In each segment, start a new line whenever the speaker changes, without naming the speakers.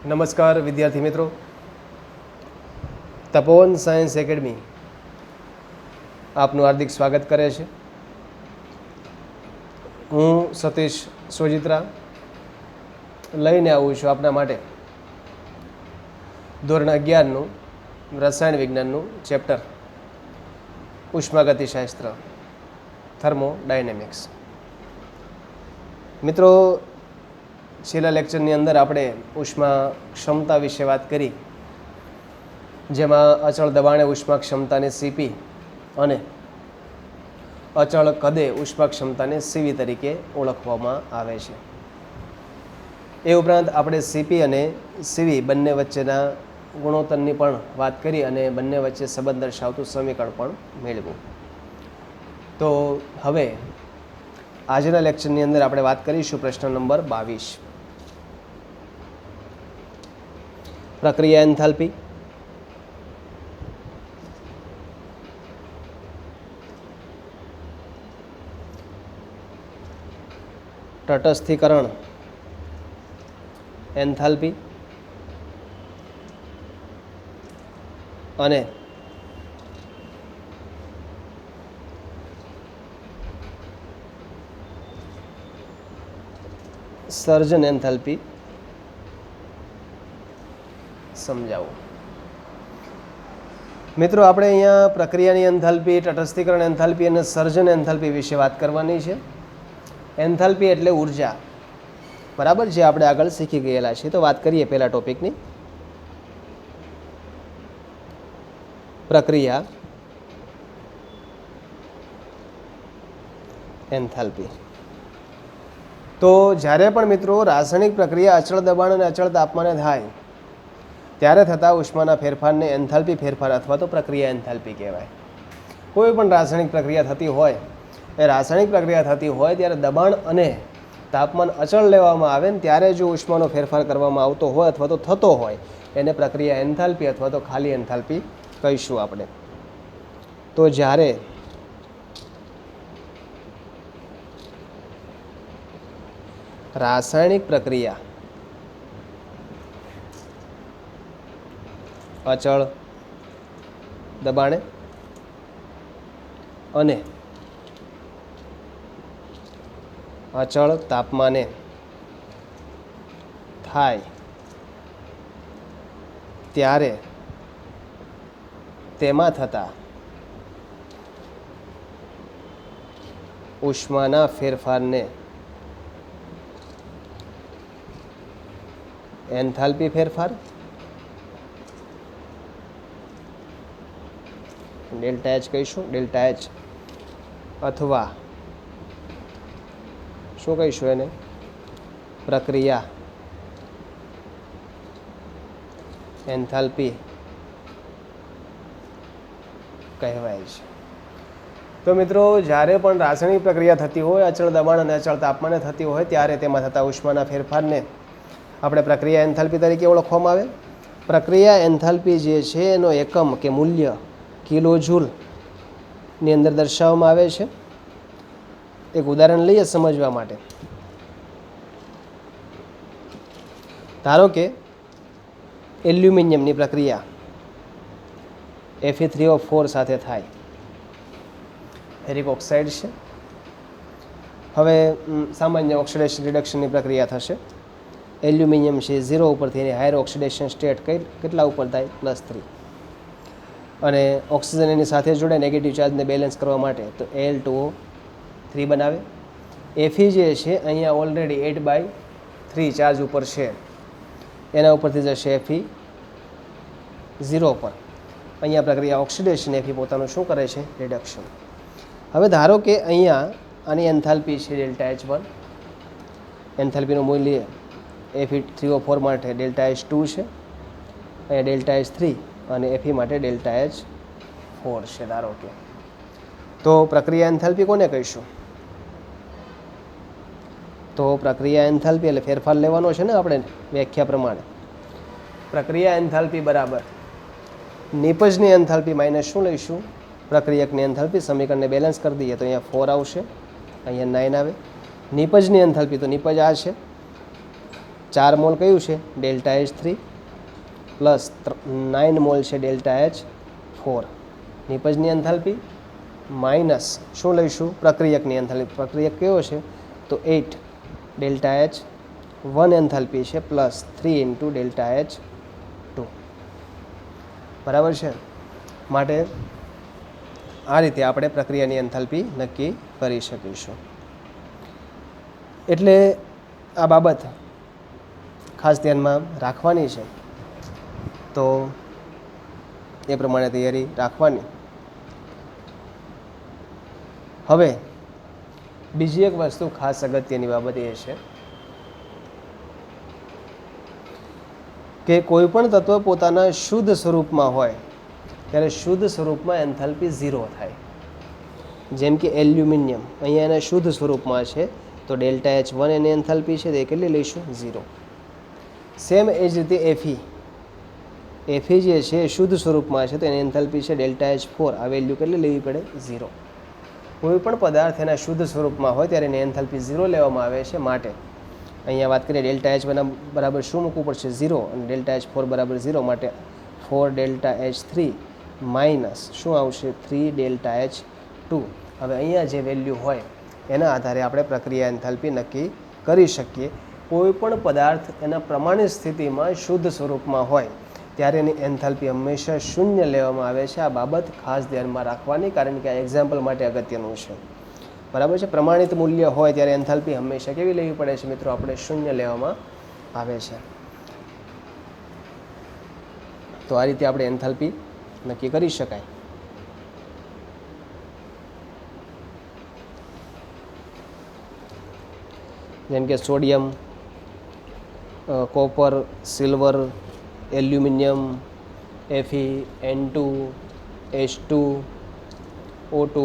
નમસ્કાર વિદ્યાર્થી મિત્રો, તપોવન સાયન્સ એકેડમી આપનું હાર્દિક સ્વાગત કરે છે. હું સતીશ સોજિત્રા લઈને આવું છું આપના માટે ધોરણ 11નું રસાયણ વિજ્ઞાનનું ચેપ્ટર ઉષ્માગતિશાસ્ત્ર થર્મોડાયનેમિક્સ. મિત્રો, છેલ્લા લેક્ચરની અંદર આપણે ઉષ્મા ક્ષમતા વિશે વાત કરી, જેમાં અચળ દબાણે ઉષ્મા ક્ષમતાને સીપી અને અચળ કદે ઉષ્મા ક્ષમતાને સીવી તરીકે ઓળખવામાં આવે છે. એ ઉપરાંત આપણે સીપી અને સીવી બંને વચ્ચેના ગુણોત્તરની પણ વાત કરી અને બંને વચ્ચે સંબંધ દર્શાવતું સમીકરણ પણ મેળવ્યું. તો હવે આજના લેક્ચરની અંદર આપણે વાત કરીશું પ્રશ્ન નંબર 22, પ્રક્રિયા એન્થાલ્પી. તટસ્થીકરણ એન્થાલ્પી અને સર્જન એન્થાલ્પી સમજાવો. મિત્રો, આપણે અહીંયા પ્રક્રિયાની એન્થાલ્પી, તટસ્થીકરણ એન્થાલ્પી અને સર્જન એન્થાલ્પી વિશે વાત કરવાની છે. એન્થાલ્પી એટલે ઉર્જા, બરાબર, જે આપણે આગળ શીખી ગયેલા છીએ. તો વાત કરીએ પહેલા ટોપિકની. પ્રક્રિયા એન્થાલ્પી. તો જ્યારે પણ મિત્રો રાસાયણિક પ્રક્રિયા અચળ દબાણ અને અચળ તાપમાને થાય ત્યારે થતા ઉષ્માના ફેરફારને એન્થાલ્પી ફેરફાર અથવા તો પ્રક્રિયા એન્થાલ્પી કહેવાય. કોઈ પણ રાસાયણિક પ્રક્રિયા થતી હોય, એ રાસાયણિક પ્રક્રિયા થતી હોય ત્યારે દબાણ અને તાપમાન અચળ લેવામાં આવે ને ત્યારે જો ઉષ્માનો ફેરફાર કરવામાં આવતો હોય અથવા તો થતો હોય એને પ્રક્રિયા એન્થાલ્પી અથવા તો ખાલી એન્થાલ્પી કહીશું આપણે. તો જ્યારે રાસાયણિક પ્રક્રિયા અચળ દબાણે અને અચળ તાપમાને થાય ત્યારે તેમાં થતા ઉષ્માના ફેરફારને એન્થાલ્પી ફેરફાર, ડેલ્ટા એચ કહીશું, ડેલ્ટા એચ, અથવા શું કહીશું એને, પ્રક્રિયા એન્થાલ્પી કહેવાય છે. તો મિત્રો, જ્યારે પણ રાસાયણિક પ્રક્રિયા થતી હોય અચળ દબાણ અને અચળ તાપમાને થતી હોય ત્યારે તેમાં થતા ઉષ્માના ફેરફારને આપણે પ્રક્રિયા એન્થાલ્પી તરીકે ઓળખવામાં આવે. પ્રક્રિયા એન્થાલ્પી જે છે એનો એકમ કે મૂલ્ય કિલો જૂલની અંદર દર્શાવવામાં આવે છે. એક ઉદાહરણ લઈએ સમજવા માટે. ધારો કે એલ્યુમિનિયમની પ્રક્રિયા Fe3O4 સાથે થાય, ફેરિક ઓક્સાઇડ છે. હવે સામાન્ય ઓક્સિડેશન રિડક્શનની પ્રક્રિયા થશે. એલ્યુમિનિયમ છે 0 ઉપરથી એની હાયર ઓક્સિડેશન સ્ટેટ કેટલા ઉપર થાય, +3, અને ઓક્સિજન એની સાથે જોડે નેગેટિવ ચાર્જને બેલેન્સ કરવા માટે તો Al2O3 બનાવે. Fe જે છે અહીંયા ઓલરેડી 8/3 ચાર્જ ઉપર છે, એના ઉપરથી જશે Fe0 પર. અહીંયા પ્રક્રિયા ઓક્સિડેશન, Fe પોતાનું શું કરે છે, રિડક્શન. હવે ધારો કે અહીંયા આની એન્થાલ્પી છે ડેલ્ટા H1, એન્થાલ્પીનું મૂલ્ય Fe3O4 માટે ડેલ્ટા H2 છે, અહીંયા ડેલ્ટા H3 અને Fe માટે ડેલ્ટા H4 છે ધારો કે. તો પ્રક્રિયા એન્થાલ્પી કોને કહીશું? તો પ્રક્રિયા એન્થાલ્પી એટલે ફેરફાર લેવાનો છે ને આપણે વ્યાખ્યા પ્રમાણે. પ્રક્રિયા એન્થાલ્પી બરાબર નિપજની એન્થાલ્પી માઇનસ શું લઈશું, પ્રક્રિયકની એન્થાલ્પી. સમીકરણને બેલેન્સ કરી દઈએ તો અહીંયા 4 આવશે, અહીંયા 9 આવે. નિપજની એન્થાલ્પી તો નિપજ આ છે, 4 મોલ કયું છે ΔH3 પ્લસ 9 મોલ છે ΔH4. નિપજની એન્થાલ્પી માઇનસ શું લઈશું પ્રક્રિયકની એન્થાલ્પી. પ્રક્રિયક કયો છે તો 8 ΔH1 એન્થાલ્પી છે પ્લસ 3 ઇન્ટુ ΔH2. બરાબર છે. માટે આ રીતે આપણે પ્રક્રિયાની એન્થાલ્પી નક્કી કરી શકીશું. એટલે આ બાબત ખાસ ધ્યાનમાં રાખવાની છે. તો એ પ્રમાણે તૈયારી રાખવાની. હવે બીજી એક વસ્તુ ખાસ અગત્યની બાબત એ છે કે કોઈ પણ તત્વ પોતાના શુદ્ધ સ્વરૂપમાં હોય ત્યારે શુદ્ધ સ્વરૂપમાં એન્થાલ્પી 0 થાય. જેમ કે એલ્યુમિનિયમ અહીંયા એના શુદ્ધ સ્વરૂપમાં છે તો ΔH1 એની એન્થાલ્પી છે તે કેટલી લઈશું 0. સેમ એ જ રીતે Fe જે છે એ શુદ્ધ સ્વરૂપમાં છે તો એની એન્થાલ્પી છે ΔH4. આ વેલ્યુ કેટલી લેવી પડે 0. કોઈ પણ પદાર્થ એના શુદ્ધ સ્વરૂપમાં હોય ત્યારે એની એન્થાલ્પી 0 લેવામાં આવે છે. માટે અહીંયા વાત કરીએ ΔH1 બરાબર શું મૂકવું પડશે 0 અને ΔH4 બરાબર 0. માટે 4 ΔH3 માઇનસ શું આવશે 3 ΔH2. હવે અહીંયા જે વેલ્યુ હોય એના આધારે આપણે પ્રક્રિયા એન્થાલ્પી નક્કી કરી શકીએ. કોઈ પણ પદાર્થ એના પ્રમાણિત સ્થિતિમાં શુદ્ધ સ્વરૂપમાં હોય ત્યારે એની એન્થાલ્પી હંમેશા શૂન્ય લેવામાં આવે છે. આ બાબત ખાસ ધ્યાનમાં રાખવાની, કારણ કે આ એક્ઝામ્પલ માટે અગત્યનું છે. બરાબર છે. પ્રમાણિત મૂલ્ય હોય ત્યારે એન્થાલ્પી હંમેશા કેવી લેવી પડે છે મિત્રો? આપણે શૂન્ય લેવામાં આવે છે. તો આ રીતે આપણે એન્થાલ્પી નક્કી કરી શકાય. જેમ કે sodium, copper, silver, aluminium, Fe, N2, H2, O2,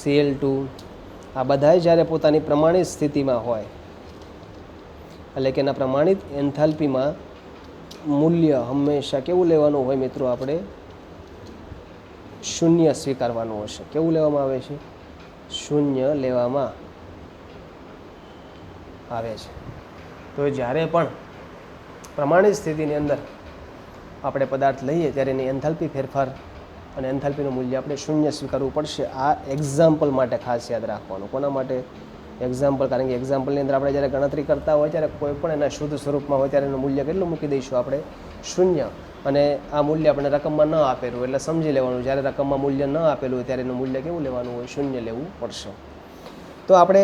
Cl2 આ બધાય જ્યારે પોતાની પ્રમાણિત સ્થિતિમાં હોય એટલે કે એના પ્રમાણિત એન્થાલ્પીમાં મૂલ્ય હંમેશા કેવું લેવાનું હોય મિત્રો? આપણે શૂન્ય સ્વીકારવાનું હશે. કેવું લેવામાં આવે છે? શૂન્ય લેવામાં આવે છે. તો જ્યારે પણ પ્રમાણિત સ્થિતિની અંદર આપણે પદાર્થ લઈએ ત્યારે એની એન્થાલ્પી ફેરફાર અને એન્થાલ્પીનું મૂલ્ય આપણે શૂન્ય સ્વીકારવું પડશે. આ એક્ઝામ્પલ માટે ખાસ યાદ રાખવાનું. કોના માટે? એક્ઝામ્પલ. કારણ કે એક્ઝામ્પલની અંદર આપણે જ્યારે ગણતરી કરતા હોય ત્યારે કોઈ પણ એના શુદ્ધ સ્વરૂપમાં હોય ત્યારે એનું મૂલ્ય કેટલું મૂકી દઈશું આપણે? શૂન્ય. અને આ મૂલ્ય આપણે રકમમાં ન આપેલું એટલે સમજી લેવાનું જ્યારે રકમમાં મૂલ્ય ન આપેલું હોય ત્યારે એનું મૂલ્ય કેવું લેવાનું હોય? શૂન્ય લેવું પડશે. તો આપણે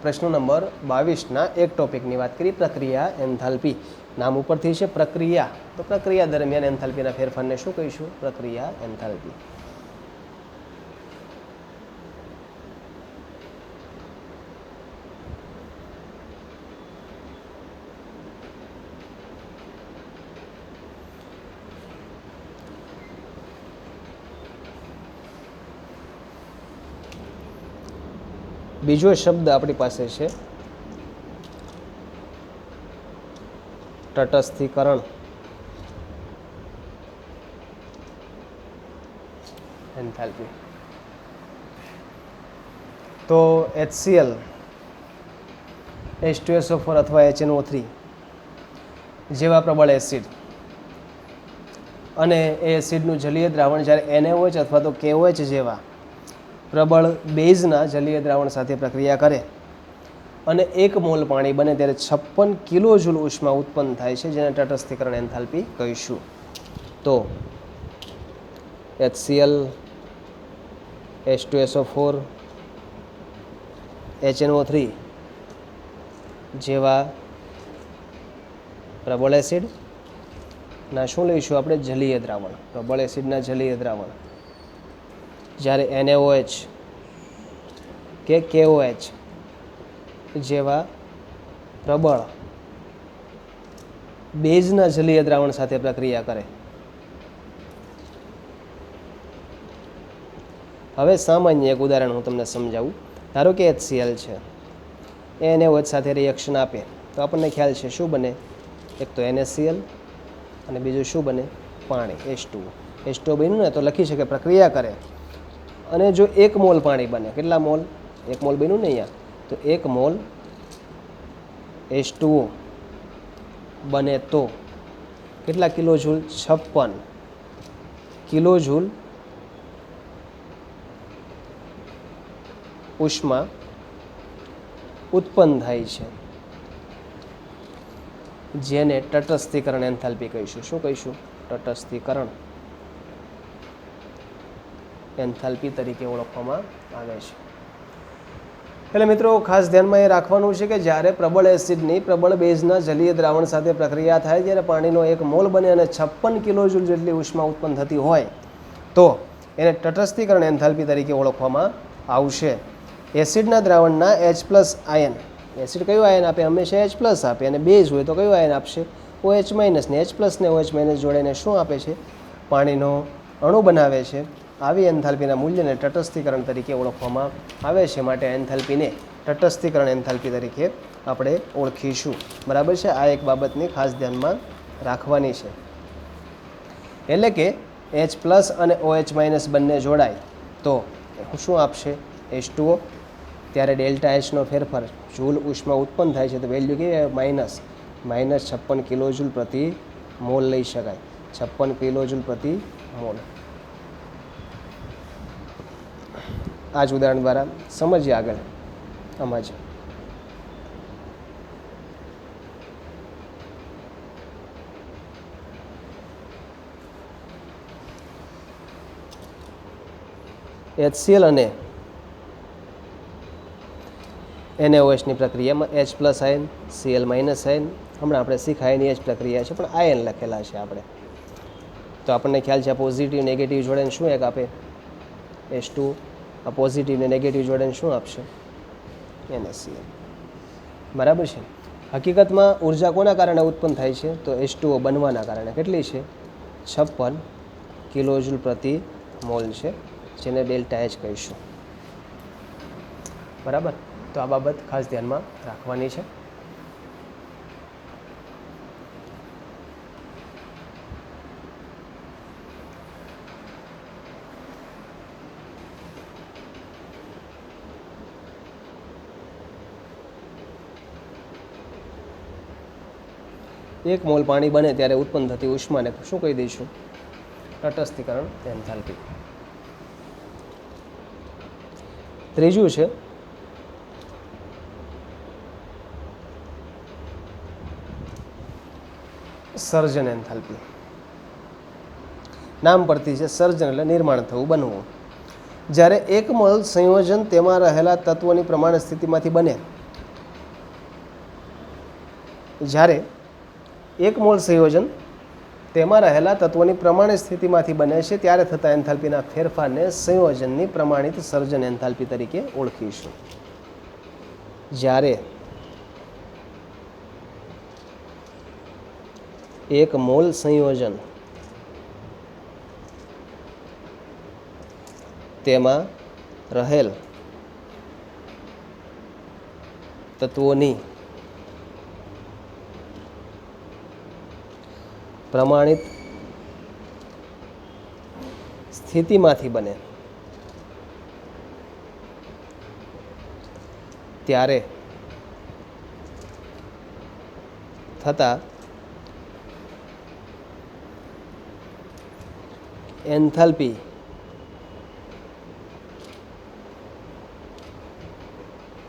પ્રશ્ન નંબર 22ના એક ટોપિકની વાત કરી, પ્રક્રિયા એન્થાલ્પી. નામ ઉપરથી છે પ્રક્રિયા, તો પ્રક્રિયા દરમિયાન એન્થાલ્પીના ફેરફારને શું કહીશું? પ્રક્રિયા એન્થાલ્પી. બીજો શબ્દ આપણી પાસે છે તટસ્થીકરણ. એન્થાલ્પી. તો HCl, H2SO4 અથવા HNO3 જેવા પ્રબળ એસિડ અને એ એસિડનું જલીય દ્રાવણ જ્યારે NaOH અથવા તો KOH જેવા પ્રબળ બેઝના જલીય દ્રાવણ સાથે પ્રક્રિયા કરે અને 1 મોલ પાણી બને ત્યારે 56 કિલોજૂલ ઉષ્મા ઉત્પન્ન થાય છે, જેને તટસ્થીકરણ એન્થાલ્પી કહીશું. તો HCl, H2SO4, HNO3 જેવા પ્રબળ એસિડના શું લઈશું આપણે? જલીય દ્રાવણ. પ્રબળ એસિડના જલીય દ્રાવણ જ્યારે NaOH કે KOH જેવા પ્રબળ બેઝના જલીય દ્રાવણ સાથે પ્રક્રિયા કરે. હવે સામાન્ય એક ઉદાહરણ હું તમને સમજાવું. ધારો કે HCl છે, એ NaOH સાથે રિએક્શન આપે તો આપણને ખ્યાલ છે શું બને? એક તો NaCl અને બીજું શું બને? પાણી, H2O. H2O બન્યું ને તો લખી શકે પ્રક્રિયા કરે અને જો 1 મોલ પાણી બને, કેટલા મોલ? 1 મોલ બન્યું ને અહીંયા, તો 1 મોલ H2O બને તો કેટલા કિલોજૂલ? 56 કિલોજૂલ ઉષ્મા ઉત્પન્ન થાય છે, જેને તટસ્થીકરણ એન્થાલ્પી કહીશું. શું કહીશું? તટસ્થીકરણ એન્થાલ્પી તરીકે ઓળખવામાં આવે છે. એટલે મિત્રો ખાસ ધ્યાનમાં એ રાખવાનું છે કે જ્યારે પ્રબળ એસિડની પ્રબળ બેઝના જલીય દ્રાવણ સાથે પ્રક્રિયા થાય ત્યારે પાણીનો 1 મોલ બને અને 56 કિલોજૂલ જેટલી ઉષ્મા ઉત્પન્ન થતી હોય તો એને તટસ્થીકરણ એન્થાલ્પી તરીકે ઓળખવામાં આવશે. એસિડના દ્રાવણના H+ આયન, એસિડ કયું આયન આપે? હંમેશા H+ આપે. અને બેઝ હોય તો કયું આયન આપશે? OH- ને H+ ને OH- જોડીને શું આપે છે? પાણીનો અણુ બનાવે છે. આવી એન્થાલ્પીના મૂલ્યને તટસ્થીકરણ તરીકે ઓળખવામાં આવે છે. માટે એન્થાલ્પીને તટસ્થીકરણ એન્થાલ્પી તરીકે આપણે ઓળખીશું. બરાબર છે? આ એક બાબતની ખાસ ધ્યાનમાં રાખવાની છે. એટલે કે H+ અને OH- બંને જોડાય તો શું આપશે? H2O. ત્યારે ΔH નો ફેરફાર, જૂલ ઉષ્મા ઉત્પન્ન થાય છે તો વેલ્યુ કેવી આવે? માઇનસ 56 કિલોજૂલ પ્રતિ મોલ લઈ શકાય. 56 કિલોજૂલ પ્રતિ મોલ. આ જ ઉદાહરણ દ્વારા સમજીએ આગળ. આમાં જ HCl અને NaOH ની પ્રક્રિયામાં H+ આયન, Cl- આયન, હમણાં આપણે શીખાયની જ પ્રક્રિયા છે પણ આયન લખેલા છે આપણે. તો આપણને ખ્યાલ છે આ પોઝિટિવ નેગેટિવ જોડેને શું એક આપે? H2. આ પોઝિટિવ ને નેગેટિવ જોડેને શું આપશે? NaCl. બરાબર છે. હકીકતમાં ઉર્જા કોના કારણે ઉત્પન્ન થાય છે? તો H2O બનવાના કારણે. કેટલી છે? 56 કિલોજૂલ પ્રતિ મોલ છે, જેને ΔH કહીશું. બરાબર. તો આ બાબત ખાસ ધ્યાનમાં રાખવાની છે. એક મોલ પાણી બને ત્યારે ઉત્પન્ન થતી ઉષ્માને શું કહી દઈશું? તટસ્થીકરણ એન્થાલ્પી. ત્રીજું છે સર્જન એન્થાલ્પી. નામ પરથી છે સર્જન એટલે નિર્માણ થવું, બનવું. જ્યારે એક મોલ સંયોજન તેમાં રહેલા તત્વોની પ્રમાણ સ્થિતિમાંથી બને, જ્યારે એક મોલ સંયોજન તેમાં રહેલા તત્વોની પ્રમાણિત સ્થિતિમાંથી બને છે ત્યારે થતા એન્થાલ્પીના ફેરફારને સંયોજનની પ્રમાણિત સર્જન એન્થાલ્પી તરીકે ઓળખીશું. જ્યારે એક મોલ સંયોજન તેમાં રહેલ તત્વોની પ્રમાણિત સ્થિતિમાંથી બને ત્યારે થતા એન્થાલ્પી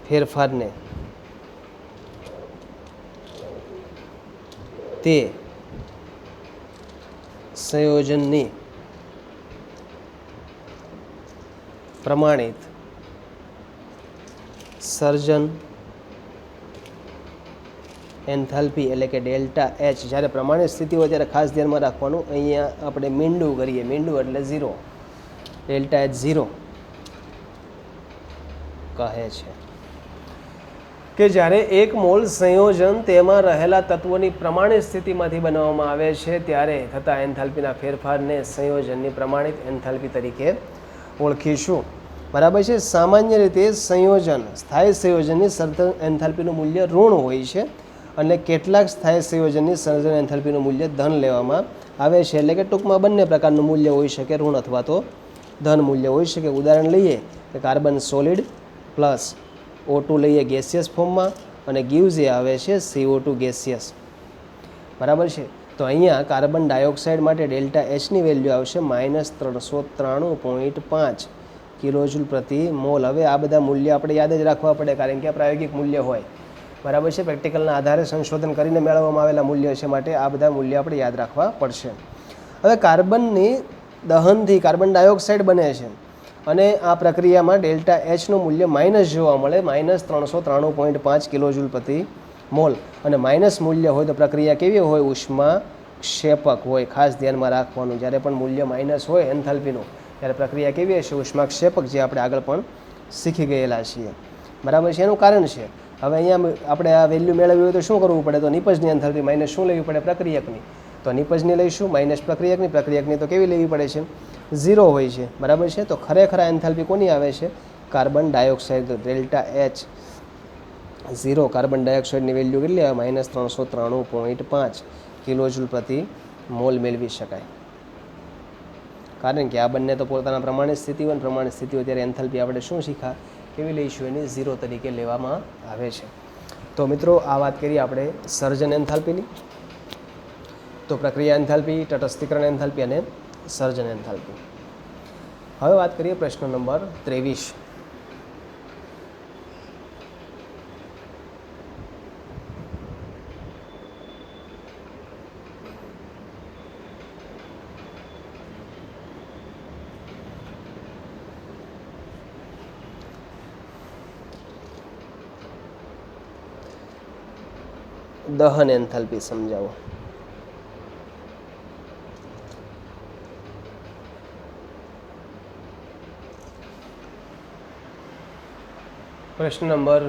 ફેરફારને તે સંયોજનની પ્રમાણિત સર્જન એન્થાલ્પી એટલે કે ΔH. જ્યારે પ્રમાણિત સ્થિતિ હોય ત્યારે ખાસ ધ્યાનમાં રાખવાનું, અહીંયા આપણે મીંડું કરીએ, મીંડું એટલે 0, ΔH 0 કહે છે કે જ્યારે એક મોલ સંયોજન તેમાં રહેલા તત્વોની પ્રમાણિત સ્થિતિમાંથી બનાવવામાં આવે છે ત્યારે થતા એન્થાલ્પીના ફેરફારને સંયોજનની પ્રમાણિત એન્થાલ્પી તરીકે ઓળખીશું. બરાબર છે. સામાન્ય રીતે સંયોજન, સ્થાયી સંયોજનની સર્જન એન્થાલ્પીનું મૂલ્ય ઋણ હોય છે અને કેટલાક સ્થાયી સંયોજનની સર્જન એન્થાલ્પીનું મૂલ્ય ધન લેવામાં આવે છે. એટલે કે ટૂંકમાં બંને પ્રકારનું મૂલ્ય હોઈ શકે, ઋણ અથવા તો ધન મૂલ્ય હોઈ શકે. ઉદાહરણ લઈએ કે કાર્બન સોલિડ પ્લસ O2 લઈએ ગેસિયસ ફોર્મમાં અને ગીવ્સ એ આવે છે CO2 ગેસિયસ. બરાબર છે. તો અહીંયા કાર્બન ડાયોક્સાઇડ માટે ડેલ્ટા એચની વેલ્યુ આવશે -393.5 કિલોજૂલ પ્રતિ મોલ. હવે આ બધા મૂલ્ય આપણે યાદ જ રાખવા પડે, કારણ કે આ પ્રાયોગિક મૂલ્ય હોય, બરાબર છે. પ્રેક્ટિકલના આધારે સંશોધન કરીને મેળવવામાં આવેલા મૂલ્ય છે, માટે આ બધા મૂલ્ય આપણે યાદ રાખવા પડશે. હવે કાર્બનની દહનથી કાર્બન ડાયોક્સાઇડ બને છે અને આ પ્રક્રિયામાં ડેલ્ટા એચનું મૂલ્ય માઇનસ જોવા મળે, -393.5 કિલોજૂલ પ્રતિ મોલ. અને માઇનસ મૂલ્ય હોય તો પ્રક્રિયા કેવી હોય? ઉષ્મા ક્ષેપક હોય. ખાસ ધ્યાનમાં રાખવાનું, જ્યારે પણ મૂલ્ય માઇનસ હોય એન્થાલ્પીનું, ત્યારે પ્રક્રિયા કેવી હશે? ઉષ્મા ક્ષેપક, જે આપણે આગળ પણ શીખી ગયેલા છીએ, બરાબર છે. એનું કારણ છે, હવે અહીંયા આપણે આ વેલ્યુ મેળવવી હોય તો શું કરવું પડે? તો નિપજની એન્થાલ્પી માઇનસ શું લેવી પડે? પ્રક્રિયકની. તો નિપજની લઈશું, માઇનસ પ્રક્રિયકની તો કેવી લેવી પડે છે? 0 હોય છે, બરાબર છે. તો ખરેખર આ એન્થાલ્પી કોની આવે છે? Carbon dioxide. Delta H 0, carbon ડાયોક્સાઇડની વેલ્યુ કેટલી આવે? -393.5 કિલોજૂલ પ્રતિ મોલ મેળવી શકાય. કારણ કે આ બંને તો પોતાના પ્રમાણિત સ્થિતિ હોય, પ્રમાણિત સ્થિતિ હોય ત્યારે એન્થાલ્પી આપણે શું શીખા? કેવી લઈશું? એની 0 તરીકે લેવામાં આવે છે. તો મિત્રો, આ વાત કરીએ આપણે સર્જન એન્થાલ્પીની. તો પ્રક્રિયા એન્થાલ્પી, તટસ્થીકરણ એન્થાલ્પી અને સર્જન એન્થાલ્પી. હવે વાત કરીએ પ્રશ્ન નંબર 23. દહન એન્થાલ્પી સમજાવો. પ્રશ્ન નંબર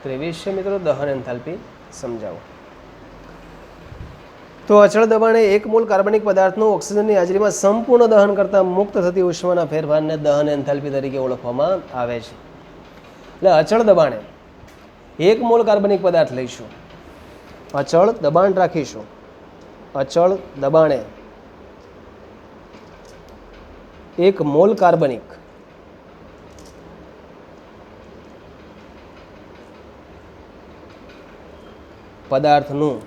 23 છે મિત્રો, દહન એન્થાલ્પી સમજાવો. તો અચળ દબાણે 1 મોલ કાર્બનિક પદાર્થનું ઓક્સિજનની હાજરીમાં સંપૂર્ણ દહન કરતાં મુક્ત થતી ઉષ્માના ફેરફારને દહન એન્થાલ્પી તરીકે ઓળખવામાં આવે છે. એટલે અચળ દબાણે 1 મોલ કાર્બનિક પદાર્થ લઈશું, અચળ દબાણ રાખીશું, અચળ દબાણે 1 મોલ કાર્બનિક પદાર્થનું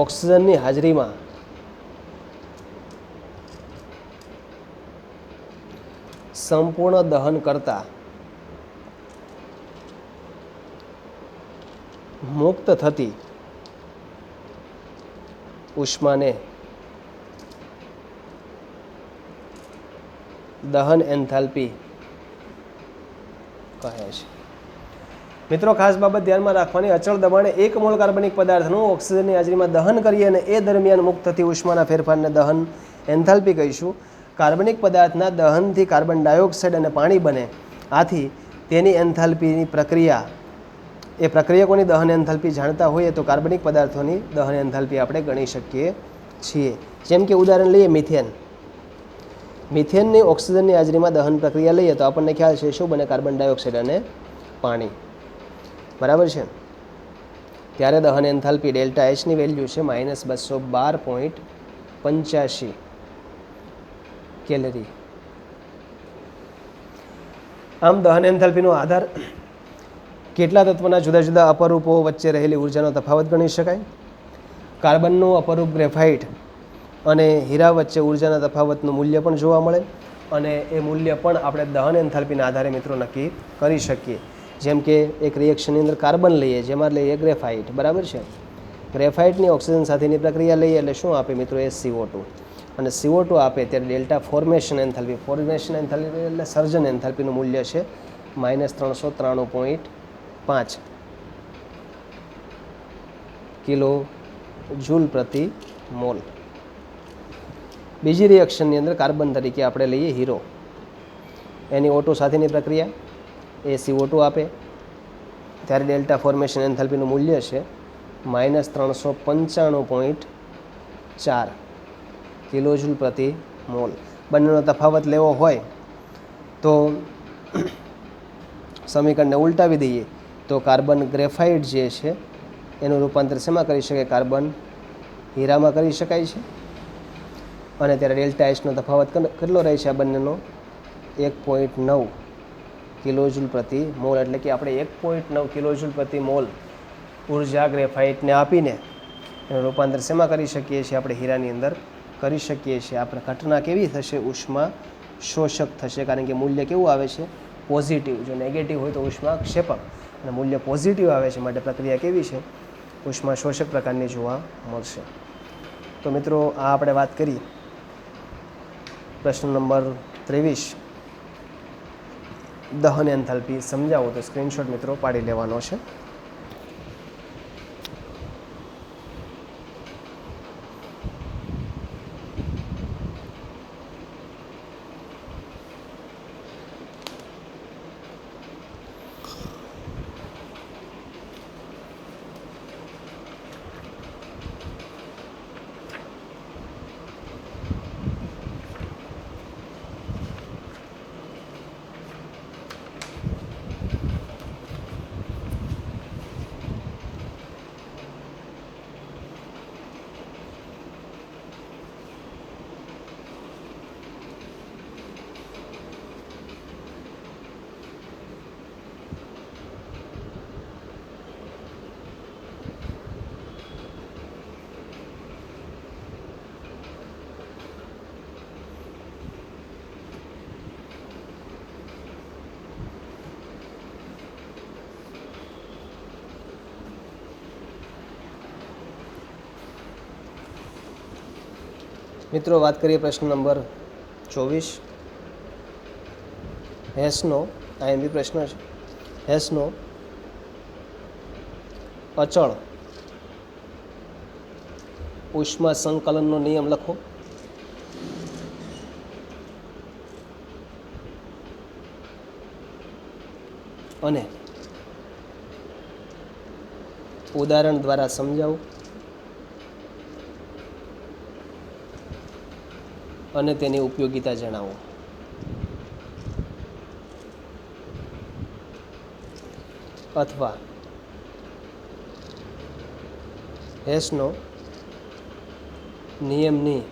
ઓક્સિજનની હાજરીમાં સંપૂર્ણ દહન કરતા મુક્ત થતી ઉષ્માને દહન એન્થાલ્પી કહે છે. મિત્રો, ખાસ બાબત ધ્યાનમાં રાખવાની, અચળ દબાણે 1 મોલ કાર્બનિક પદાર્થનું ઓક્સિજનની હાજરીમાં દહન કરીએ અને એ દરમિયાન મુક્ત થતી ઉષ્માના ફેરફારને દહન એન્થાલ્પી કહીશું. કાર્બનિક પદાર્થના દહનથી કાર્બન ડાયોક્સાઇડ અને પાણી બને, આથી તેની એન્થાલ્પીની પ્રક્રિયા, એ પ્રક્રિયકોની દહન એન્થાલ્પી જાણતા હોઈએ તો કાર્બનિક પદાર્થોની દહન એન્થાલ્પી આપણે ગણી શકીએ છીએ. જેમ કે ઉદાહરણ લઈએ મિથેન. મિથેનની ઓક્સિજનની હાજરીમાં દહન પ્રક્રિયા લઈએ તો આપણને ખ્યાલ છે શું બને? કાર્બન ડાયોક્સાઇડ અને પાણી, બરાબર છે. ત્યારે દહન એન્થાલ્પી ડેલ્ટા એચની વેલ્યુ છે -212.85 કેલરી. આમ દહન એન્થાલ્પીનો આધાર કેટલા તત્વોના જુદા જુદા અપરૂપો વચ્ચે રહેલી ઉર્જાનો તફાવત ગણી શકાય. કાર્બનનું અપરૂપ ગ્રેફાઇટ અને હીરા વચ્ચે ઉર્જાના તફાવતનું મૂલ્ય પણ જોવા મળે, અને એ મૂલ્ય પણ આપણે દહન એન્થાલ્પીના આધારે મિત્રો નક્કી કરી શકીએ. જેમ કે એક રિએક્શનની અંદર કાર્બન લઈએ, જેમાં લઈએ ગ્રેફાઇટ, બરાબર છે. ગ્રેફાઇટની ઓક્સિજન સાથેની પ્રક્રિયા લઈએ એટલે શું આપે મિત્રો? એ CO2. અને CO2 આપે ત્યારે delta formation enthalpy, formation enthalpy એટલે સર્જન એન્થાલ્પીનું મૂલ્ય છે -393.5 કિલો જૂલ પ્રતિ મોલ. બીજી રિએક્શનની અંદર કાર્બન તરીકે આપણે લઈએ હીરો, એની O2 સાથેની પ્રક્રિયા, એ CO2 આપે ત્યારે ડેલ્ટા ફોર્મેશન એન્થાલ્પીનું મૂલ્ય છે -395.4 કિલોજૂલ પ્રતિ મોલ. બંનેનો તફાવત લેવો હોય તો સમીકરણને ઉલટાવી દઈએ તો કાર્બન ગ્રેફાઇટ જે છે એનું રૂપાંતર શેમાં કરી શકાય? કાર્બન હીરામાં કરી શકાય છે. અને ત્યારે ડેલ્ટા એચનો તફાવત કેટલો રહે છે આ બંનેનો? 1.9 કિલોજૂલ પ્રતિ મોલ, એટલે કે આપણે 1.9 કિલોજૂલ પ્રતિ મોલ ઉર્જા ગ્રેફાઇટને આપીને એનું રૂપાંતર શેમાં કરી શકીએ છીએ? આપણે હીરાની અંદર કરી શકીએ છીએ. આપણે ઘટના કેવી થશે? ઉષ્મા શોષક થશે, કારણ કે મૂલ્ય કેવું આવે છે? પોઝિટિવ. જો નેગેટિવ હોય તો ઉષ્મા ક્ષેપક, અને મૂલ્ય પોઝિટિવ આવે છે માટે પ્રક્રિયા કેવી છે? ઉષ્મા શોષક પ્રકારની જોવા મળશે. તો મિત્રો, આ આપણે વાત કરી પ્રશ્ન નંબર 23, દહન એન્થાલ્પી સમજાવો. તો સ્ક્રીનશોટ મિત્રો પાડી લેવાનો છે. મિત્રો, વાત કરીએ પ્રશ્ન નંબર 24. હેસનો આઈએમપી પ્રશ્ન છે. હેસનો અચળ ઉષ્મા સંકલનનો નિયમ લખો. અને ઉદાહરણ દ્વારા સમજાવો. અને તેની ઉપયોગિતા જણાવો. અથવા હેસનો નિયમની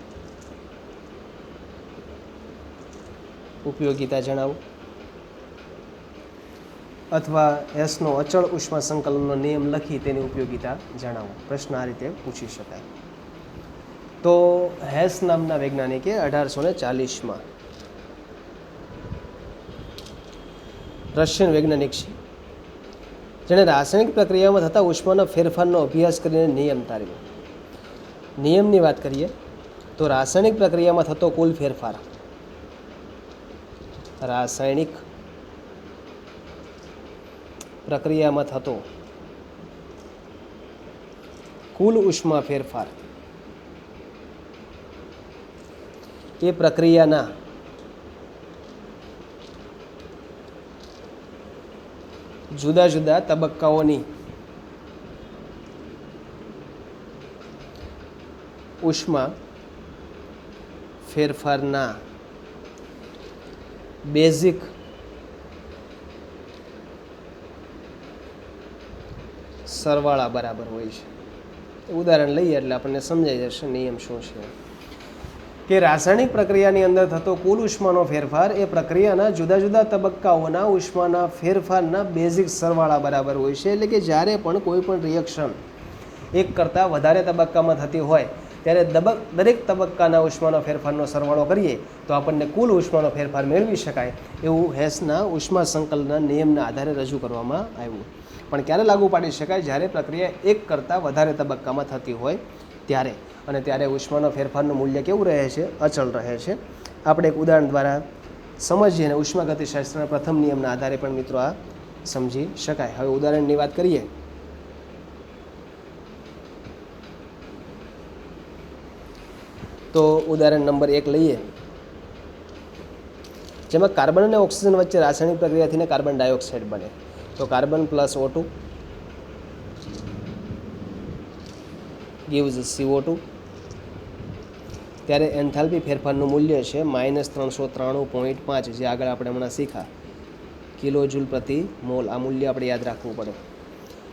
ઉપયોગિતા જણાવો. અથવા હેસનો અચળ ઉષ્મા સંકલનનો નિયમ લખી તેની ઉપયોગિતા જણાવો. પ્રશ્ન આ રીતે પૂછી શકાય. તો હેસ નામના વૈજ્ઞાનિકે 1840માં રશિયન વૈજ્ઞાનિક છે, જેણે રાસાયણિક પ્રક્રિયામાં થતા ઉષ્માના ફેરફારનો અભ્યાસ કરીને નિયમ તાર્યો. નિયમની વાત કરીએ તો રાસાયણિક પ્રક્રિયામાં થતો કુલ ફેરફાર, રાસાયણિક પ્રક્રિયામાં થતો કુલ ઉષ્મા ફેરફાર એ પ્રક્રિયાના જુદા જુદા તબક્કાઓની ઉષ્મા ફેરફારના બેઝિક સરવાળા બરાબર હોય છે. ઉદાહરણ લઈએ એટલે આપણને સમજાઈ જશે નિયમ શું છે. કે રાસાયણિક પ્રક્રિયાની અંદર થતો કુલ ઉષ્માનો ફેરફાર એ પ્રક્રિયાના જુદા જુદા તબક્કાઓના ઉષ્માના ફેરફારના બેઝિક સરવાળા બરાબર હોય છે. એટલે કે જ્યારે પણ કોઈ પણ રિએક્શન એક કરતાં વધારે તબક્કામાં થતી હોય ત્યારે દરેક તબક્કાના ઉષ્માનો ફેરફારનો સરવાળો કરીએ તો આપણને કુલ ઉષ્માનો ફેરફાર મેળવી શકાય. એવું હેસના ઉષ્મા સંકલનના નિયમના આધારે રજૂ કરવામાં આવ્યું. પણ ક્યારે લાગુ પાડી શકાય? જ્યારે પ્રક્રિયા એક કરતાં વધારે તબક્કામાં થતી હોય ત્યારે. અને ત્યારે ઉષ્માનો ફેરફારનું મૂલ્ય કેવું રહે છે? અચળ રહે છે. આપણે એક ઉદાહરણ દ્વારા સમજીએ અને ઉષ્માગતિશાસ્ત્રના પ્રથમ નિયમના આધારે પણ મિત્રો આ સમજી શકાય. હવે ઉદાહરણની વાત કરીએ તો ઉદાહરણ નંબર 1 લઈએ, જેમાં કાર્બન અને ઓક્સિજન વચ્ચે રાસાયણિક પ્રક્રિયાથી કાર્બન ડાયોક્સાઇડ બને. તો carbon plus O2 gives CO2. ત્યારે એન્થાલ્પી ફેરફારનું મૂલ્ય છે -393.5, જે આગળ આપણે હમણાં શીખા, કિલોજૂલ પ્રતિ મોલ. આ મૂલ્ય આપણે યાદ રાખવું પડે.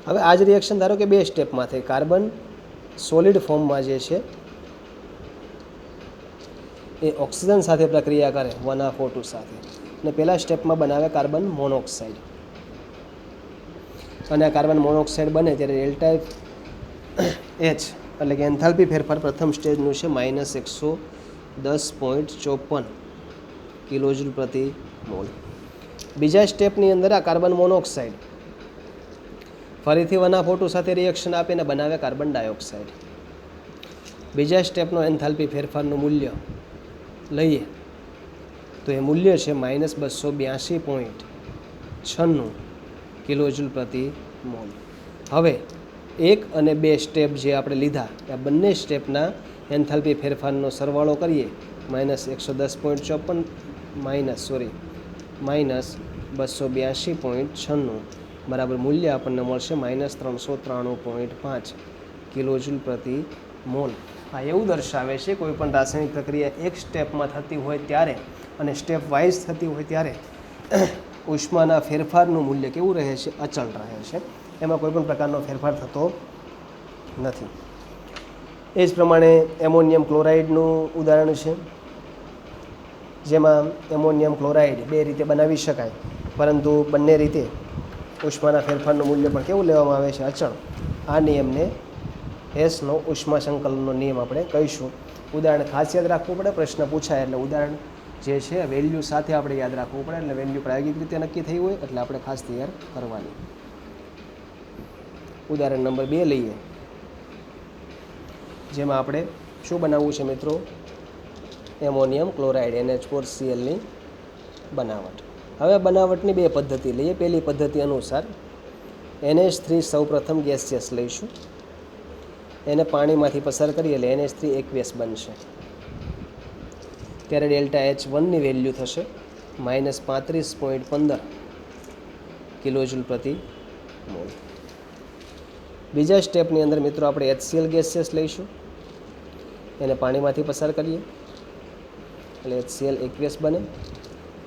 હવે આ જ રિએક્શન ધારો કે 2 સ્ટેપમાં થાય. કાર્બન સોલિડ ફોર્મમાં જે છે એ ઓક્સિજન સાથે પ્રક્રિયા કરે 1O2 સાથે, અને પહેલા સ્ટેપમાં બનાવે કાર્બન મોનોક્સાઇડ, અને આ કાર્બન મોનોક્સાઇડ બને ત્યારે ડેલ્ટા એચ એટલે કે એન્થાલ્પી ફેરફાર પ્રથમ સ્ટેજનું છે -110.54 કિલોજૂલ પ્રતિ મોલ. બીજા સ્ટેપની અંદર આ કાર્બન મોનોક્સાઇડ ફરીથી 1O2 સાથે રિએક્શન આપીને બનાવે કાર્બન ડાયોક્સાઇડ. બીજા સ્ટેપનો એન્થાલ્પી ફેરફારનું મૂલ્ય લઈએ તો એ મૂલ્ય છે -282.96 કિલોજૂલ પ્રતિ મોલ. હવે 1 અને 2 સ્ટેપ જે આપણે લીધા આ બંને સ્ટેપના એન્થાલ્પી ફેરફારનો સરવાળો કરીએ -110.54 -282.96 બરાબર મૂલ્ય આપણને મળશે -393.5 કિલોજૂલ પ્રતિ મોલ. આ એવું દર્શાવે છે કોઈ પણ રાસાયણિક પ્રક્રિયા એક સ્ટેપમાં થતી હોય ત્યારે અને સ્ટેપ વાઇઝ થતી હોય ત્યારે ઉષ્માના ફેરફારનું મૂલ્ય કેવું રહે છે? અચળ રહે છે. એમાં કોઈ પણ પ્રકારનો ફેરફાર થતો નથી. એ જ પ્રમાણે એમોનિયમ ક્લોરાઇડનું ઉદાહરણ છે, જેમાં એમોનિયમ ક્લોરાઇડ 2 રીતે બનાવી શકાય, પરંતુ બંને રીતે ઉષ્માના ફેરફારનું મૂલ્ય પણ કેવું લેવામાં આવે છે? અચળ. આ નિયમને હેસનો ઉષ્મા સંકલનનો નિયમ આપણે કહીશું. ઉદાહરણ ખાસ યાદ રાખવું પડે, પ્રશ્ન પૂછાય એટલે ઉદાહરણ જે છે વેલ્યુ સાથે આપણે યાદ રાખવું પડે, એટલે વેલ્યુ પ્રાયોગિક રીતે નક્કી થઈ હોય એટલે આપણે ખાસ તૈયાર કરવાની. ઉદાહરણ નંબર 2 લઈએ, જેમાં આપણે શું બનાવવું છે મિત્રો? એમોનિયમ ક્લોરાઇડ NH4Cl ની બનાવટ. હવે બનાવટની 2 પદ્ધતિ લઈએ. પહેલી પદ્ધતિ અનુસાર NH3 સૌપ્રથમ ગેસિયસ લઈશું, એને પાણીમાંથી પસાર કરીએ એટલે NH3 એકવેસ બનશે. ત્યારે ડેલ્ટા H1ની વેલ્યુ થશે -35.15 કિલોજૂલ પ્રતિ મોલ. બીજા સ્ટેપની અંદર મિત્રો આપણે HCl ગેસિયસ લઈશું, એને પાણીમાંથી પસાર કરીએ એટલે HCl એકવેસ બને.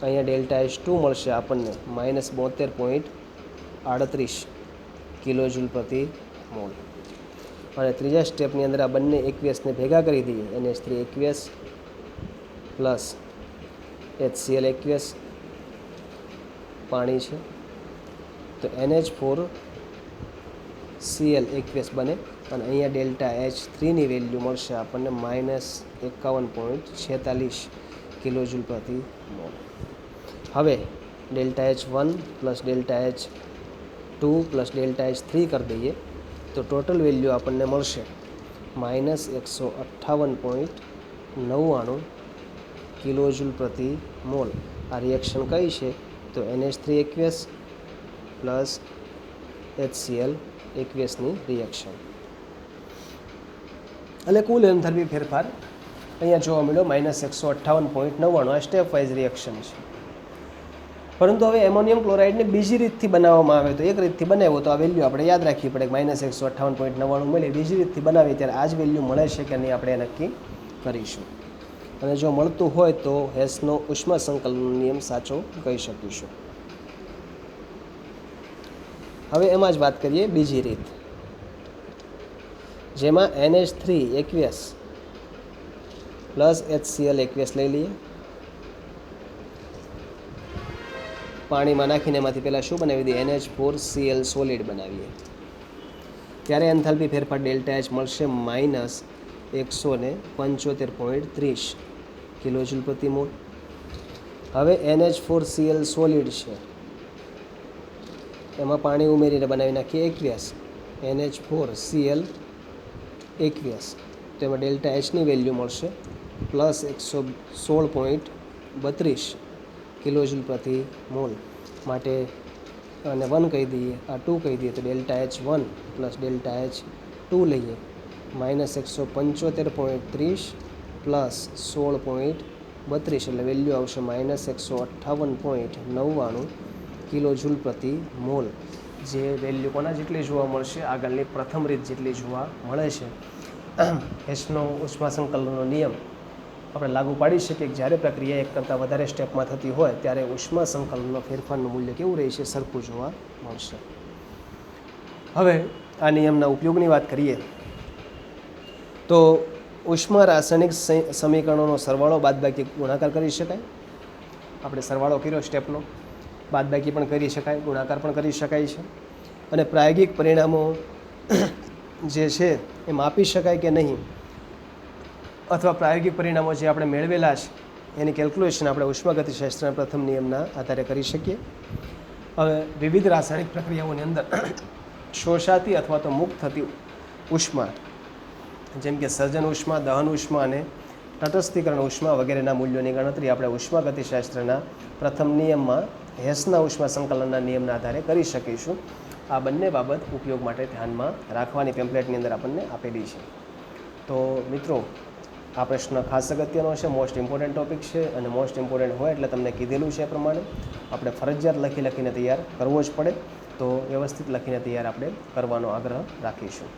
અહીંયા ડેલ્ટા H2 મળશે આપણને -72.38 કિલોજૂલ પ્રતિ મોલ. અને ત્રીજા સ્ટેપની અંદર આ બંને એકવેસને ભેગા કરી દઈએ, NH3 એકવેસ પ્લસ HCl એકવેસ પાણી છે તો NH4Cl એકવેસ બને. અને અહીંયા ડેલ્ટા H3ની વેલ્યુ મળશે આપણને -51.46 કિલોજૂલ પ્રતિ મોલ. હવે delta H1 plus delta H2 plus delta H3 કરી દઈએ તો ટોટલ વેલ્યુ આપણને મળશે -158.99 કિલોજૂલ પ્રતિ મોલ. આ રિએક્શન કઈ છે? તો NH3 એકવેસ પ્લસ HCl એકવેસની રિએક્શન. એટલે કુલ એન્થાલ્પી ફેરફાર અહીંયા જોવા મળ્યો -158.99. આ સ્ટેપ વાઇઝ રિએક્શન છે. પરંતુ હવે એમોનિયમ ક્લોરાઇડને બીજી રીતથી બનાવવામાં આવે તો એક રીતથી બનાવ્યો તો આ વેલ્યુ આપણે યાદ રાખવી પડે. -158.99 મળે. બીજી રીતથી બનાવીએ ત્યારે આ જ વેલ્યુ મળે છે કે નહીં આપણે નક્કી કરીશું, અને જો મળતું હોય તો હેસનો ઉષ્મા સંકલનનો નિયમ સાચો કહી શકીશું. હવે એમાં જ વાત કરીએ બીજી રીત, જેમાં NH3 એકવેસ પ્લસ HCl એકવેસ લઈ લઈએ, પાણીમાં નાખીને એમાંથી પહેલાં શું બનાવી દઈએ? NH4Cl સોલિડ બનાવીએ. ત્યારે એન્થાલ્પી ફેરફાર ડેલ્ટા H મળશે -175.30 કિલોજૂલ પ્રતિ મોલ. હવે NH4Cl સોલિડ છે, એમાં પાણી ઉમેરીને બનાવી નાખીએ એકવેસ NH4Cl એકવેસ. તો એમાં ડેલ્ટા Hની વેલ્યુ મળશે +116.32 કિલોજૂલ પ્રતિ મોલ. માટે અને 1 કહી દઈએ, આ 2 કહી દઈએ તો delta H1 plus delta H2 લઈએ -175.30 પ્લસ 16.32 એટલે વેલ્યુ આવશે -158.99 કિલોજૂલ પ્રતિ મોલ. જે વેલ્યુ કોના જેટલી જોવા મળશે? આગળની પ્રથમ રીત જેટલી જોવા મળે છે. હેસનો ઉષ્મા સંકલનનો નિયમ આપણે લાગુ પાડી શકીએ કે જ્યારે પ્રક્રિયા એક કરતાં વધારે સ્ટેપમાં થતી હોય ત્યારે ઉષ્મા સંકલનનો ફેરફારનું મૂલ્ય કેવું રહે છે? સરખું જોવા મળશે. હવે આ નિયમના ઉપયોગની વાત કરીએ તો ઉષ્મા રાસાયણિક સમીકરણોનો સરવાળો બાદબાકી ગુણાકાર કરી શકાય. આપણે સરવાળો કર્યો સ્ટેપનો, બાદબાકી પણ કરી શકાય, ગુણાકાર પણ કરી શકાય છે. અને પ્રાયોગિક પરિણામો જે છે એ માપી શકાય કે નહીં, અથવા પ્રાયોગિક પરિણામો જે આપણે મેળવેલા છે એની કેલ્ક્યુલેશન આપણે ઉષ્માગતિશાસ્ત્રના પ્રથમ નિયમના આધારે કરી શકીએ. હવે વિવિધ રાસાયણિક પ્રક્રિયાઓની અંદર શોષાતી અથવા તો મુક્ત થતી ઉષ્મા, જેમ કે સર્જન ઉષ્મા, દહન ઉષ્મા અને તટસ્થીકરણ ઉષ્મા વગેરેના મૂલ્યોની ગણતરી આપણે ઉષ્માગતિશાસ્ત્રના પ્રથમ નિયમમાં હેસના ઉષ્મા સંકલનના નિયમના આધારે કરી શકીશું. આ બંને બાબત ઉપયોગ માટે ધ્યાનમાં રાખવાની પેમ્પલેટની અંદર આપણને આપેલી છે. તો મિત્રો, આ પ્રશ્ન ખાસ અગત્યનો છે, મોસ્ટ ઇમ્પોર્ટન્ટ ટૉપિક છે, અને મોસ્ટ ઇમ્પોર્ટન્ટ હોય એટલે તમને કીધેલું છે એ પ્રમાણે આપણે ફરજિયાત લખીને તૈયાર કરવો જ પડે. તો વ્યવસ્થિત લખીને તૈયાર આપણે કરવાનો આગ્રહ રાખીશું.